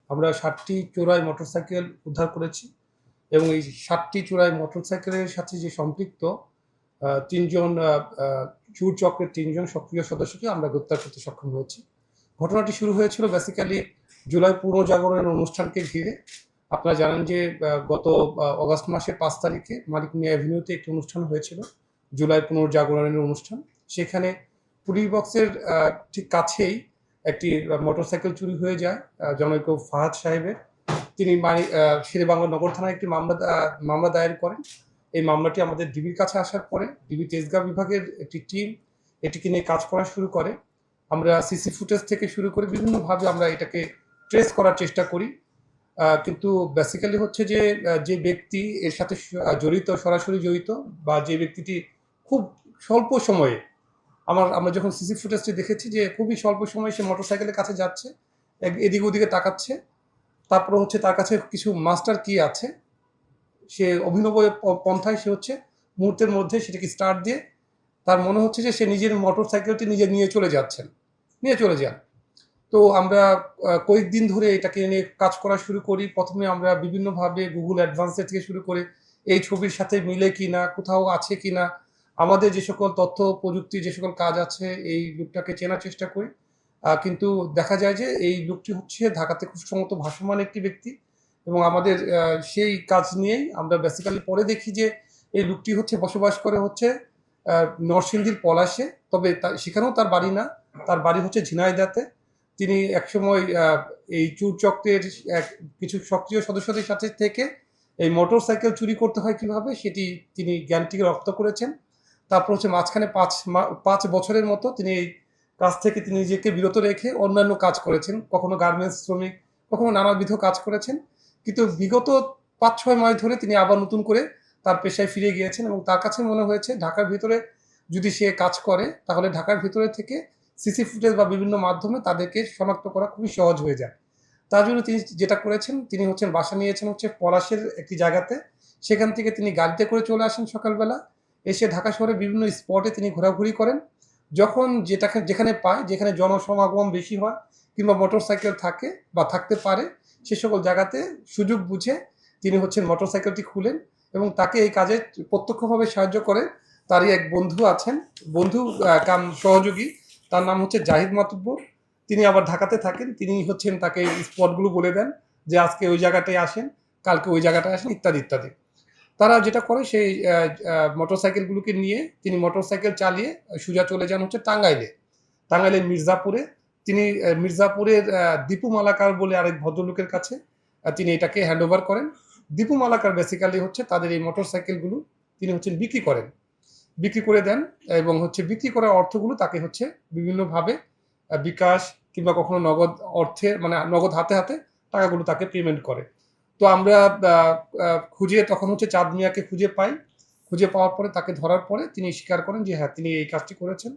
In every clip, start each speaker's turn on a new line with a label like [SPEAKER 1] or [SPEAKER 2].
[SPEAKER 1] আমরা 7টি চোরাই মোটরসাইকেল উদ্ধার করেছি এবং এই 7টি চোরাই মোটরসাইকেলের সাথে যে সম্পৃক্ত ৩ জন চোর চক্রের ৩ জন সক্রিয় সদস্যকে আমরা গ্রেপ্তার করতে সক্ষম হয়েছি। ঘটনাটি শুরু হয়েছিল বেসিক্যালি জুলাই পুনর্জাগরণের অনুষ্ঠানকে ঘিরে। আপনারা জানেন যে গত অগাস্ট মাসের ৫ তারিখে মানিক মিয়া অ্যাভিনিউতে একটি অনুষ্ঠান হয়েছিল, জুলাই পুনর্জাগরণের অনুষ্ঠান। সেখানে পুলিশ বক্সের ঠিক কাছেই একটি মোটরসাইকেল চুরি হয়ে যায় জনৈক ফাহাদ সাহেবের। তিনি শেরেবাংলা নগর থানায় একটি মামলা দায়ের করেন। এই মামলাটি আমাদের ডিবির কাছে আসার পরে ডিবি তেজগাঁও বিভাগের একটি টিম এটিকে নিয়ে কাজ করা শুরু করে। আমরা সিসি ফুটেজ থেকে শুরু করে বিভিন্নভাবে আমরা এটাকে ট্রেস করার চেষ্টা করি, কিন্তু বেসিক্যালি হচ্ছে যে যে ব্যক্তি এর সাথে জড়িত, সরাসরি জড়িত, বা যে ব্যক্তিটি খুব স্বল্প সময়ে আমরা যখন সিসি ফুটেজটি দেখেছি যে খুবই স্বল্প সময়ে সে মোটরসাইকেলের কাছে যাচ্ছে, এদিকে ওদিকে তাকাচ্ছে, তারপরে হচ্ছে তার কাছে কিছু মাস্টার কি আছে, সে অভিনব পন্থায় সে হচ্ছে মুহূর্তের মধ্যে সেটাকে স্টার্ট দিয়ে তার মনে হচ্ছে যে সে নিজের মোটরসাইকেলটি নিজে নিয়ে চলে যান। তো আমরা কয়েকদিন ধরে এটাকে নিয়ে কাজ করা শুরু করি। প্রথমে আমরা বিভিন্নভাবে গুগল অ্যাডভান্সের থেকে শুরু করে এই ছবির সাথে মিলে কিনা, কোথাও আছে কিনা, আমাদের যে সকল তথ্য প্রযুক্তি যে সকল কাজ আছে এই লোকটাকে চেনার চেষ্টা করি। কিন্তু দেখা যায় যে এই লোকটি হচ্ছে ঢাকাতে খুব সম্ভবত ভাসমান একটি ব্যক্তি, এবং আমাদের সেই কাজ নিয়েই আমরা বেসিক্যালি পরে দেখি যে এই লোকটি হচ্ছে বসবাস করে হচ্ছে নরসিংদীর পলাশে, তবে সেখানেও তার বাড়ি না, তার বাড়ি হচ্ছে ঝিনাইদহতে। তিনি একসময় এই চোর চক্রের কিছু সক্রিয় সদস্যদের সাথে থেকে এই মোটরসাইকেল চুরি করতে হয় কিভাবে সেটি তিনি জ্ঞানটিকে রপ্ত করেছেন। তারপর হচ্ছে মাঝখানে 5 বছরের মতো তিনি এই কাজ থেকে তিনি নিজেকে বিরত রেখে অন্যান্য কাজ করেছেন, কখনো গার্মেন্টস শ্রমিক, কখনো নানাবিধ কাজ করেছেন। কিন্তু বিগত 5-6 মাস ধরে তিনি আবার নতুন করে তার পেশায় ফিরে গিয়েছেন, এবং তার কাছে মনে হয়েছে ঢাকার ভিতরে যদি সে কাজ করে তাহলে ঢাকার ভিতরে থেকে সিসি ফুটেজ বা বিভিন্ন মাধ্যমে তাদেরকে শনাক্ত করা খুবই সহজ হয়ে যায়। তার জন্য তিনি যেটা করেছেন, তিনি হচ্ছেন বাসা নিয়েছেন হচ্ছে পলাশের একটি জায়গাতে। সেখান থেকে তিনি গাড়িতে করে চলে আসেন সকালবেলা, এসে ঢাকা শহরে বিভিন্ন স্পটে তিনি ঘোরাঘুরি করেন। যখন যেখানে পায়, যেখানে জনসমাগম বেশি হয় কিংবা মোটরসাইকেল থাকে বা থাকতে পারে, সে সকল জায়গাতে সুযোগ বুঝে তিনি হচ্ছেন মোটরসাইকেলটি খুলেন এবং তাকে এই কাজে প্রত্যক্ষভাবে সাহায্য করে তারই এক বন্ধু আছেন, বন্ধু কাম সহযোগী, তার নাম হচ্ছে জাহিদ মাতুব্বর। তিনি আবার ঢাকাতে থাকেন, তিনি হচ্ছেন তাকে স্পটগুলো বলে দেন যে আজকে ওই জায়গাটায় আসেন, কালকে ওই জায়গাটায় আসেন, ইত্যাদি ইত্যাদি। তারা যেটা করে সেই মোটরসাইকেলগুলোকে নিয়ে তিনি মোটরসাইকেল চালিয়ে সোজা চলে যান হচ্ছে টাঙ্গাইলের মির্জাপুরে। তিনি মির্জাপুরের দীপু মালাকার বলে আরেক ভদ্রলোকের কাছে তিনি এটাকে হ্যান্ড ওভার করেন। দীপু মালাকার বেসিক্যালি হচ্ছে তাদের এই মোটরসাইকেলগুলো তিনি হচ্ছেন বিক্রি করে দেন, এবং হচ্ছে বিক্রি করার অর্থগুলো তাকে হচ্ছে বিভিন্নভাবে বিকাশ কিংবা কখনো নগদ অর্থে, মানে নগদ হাতে টাকাগুলো তাকে পেমেন্ট করে। তো আমরা খুঁজে তখন হচ্ছে চাঁদ মিয়াকে খুঁজে পাওয়ার পরে তাকে ধরার পরে তিনি স্বীকার করেন যে হ্যাঁ তিনি এই কাজটি করেছেন।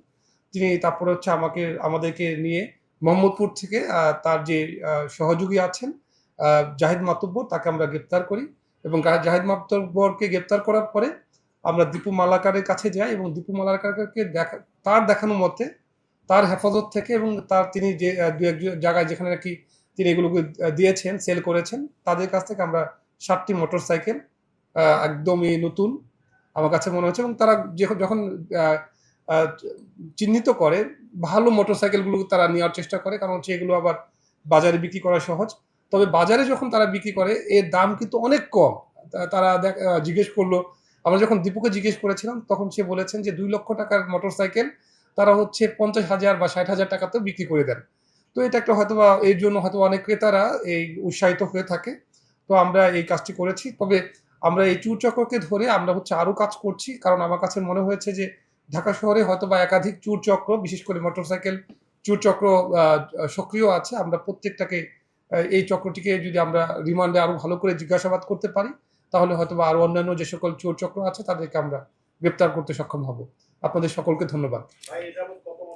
[SPEAKER 1] তিনি তারপরে হচ্ছে আমাদেরকে নিয়ে মোহাম্মদপুর থেকে তার যে সহযোগী আছেন জাহিদ মাতুব্বর, তাকে আমরা গ্রেপ্তার করি, এবং জাহিদ মাতুব্বরকে গ্রেপ্তার করার পরে আমরা দীপু মালাকারের কাছে যাই, এবং দীপু মালাকারকে তার দেখানো মতে তার হেফাজত থেকে এবং তিনি যে দু এক জায়গায় যেখানে নাকি তিনি এগুলোকে দিয়েছেন, সেল করেছেন, তাদের কাছ থেকে আমরা 7টি মোটরসাইকেল একদমই নতুন আমার কাছে মনে হচ্ছে, এবং তারা যখন চিহ্নিত করে ভালো মোটরসাইকেলগুলো তারা নেওয়ার চেষ্টা করে, কারণ হচ্ছে এগুলো আবার বাজারে বিক্রি করা সহজ। তবে বাজারে যখন তারা বিক্রি করে এর দাম কিন্তু অনেক কম। তারা জিজ্ঞেস করলো, আমরা যখন দীপুকে জিজ্ঞেস করেছিলাম তখন সে বলেছেন যে 2 লক্ষ টাকার মোটরসাইকেল তারা হচ্ছে 50,000 বা 60,000 টাকাতেও বিক্রি করে দেন। তো এটা একটা হয়তোবা এর জন্য হয়তো অনেক ক্রেতারা এই উৎসাহিত হয়ে থাকে। তো আমরা এই কাজটি করেছি। তবে আমরা এই চোর চক্রকে ধরে আমরা হচ্ছে আরও কাজ করছি, কারণ আমার কাছে মনে হয়েছে যে ঢাকা শহরে হয়তোবা একাধিক চোর চক্র, বিশেষ করে মোটরসাইকেল চোর চক্র সক্রিয় আছে। আমরা প্রত্যেকটাকে এই চক্রটিকে যদি আমরা রিমান্ডে আরও ভালো করে জিজ্ঞাসাবাদ করতে পারি তাহলে হয়তোবা আরও অন্যান্য যে সকল চোর চক্র আছে তাদেরকে আমরা গ্রেপ্তার করতে সক্ষম হব। আপনাদের সকলকে ধন্যবাদ।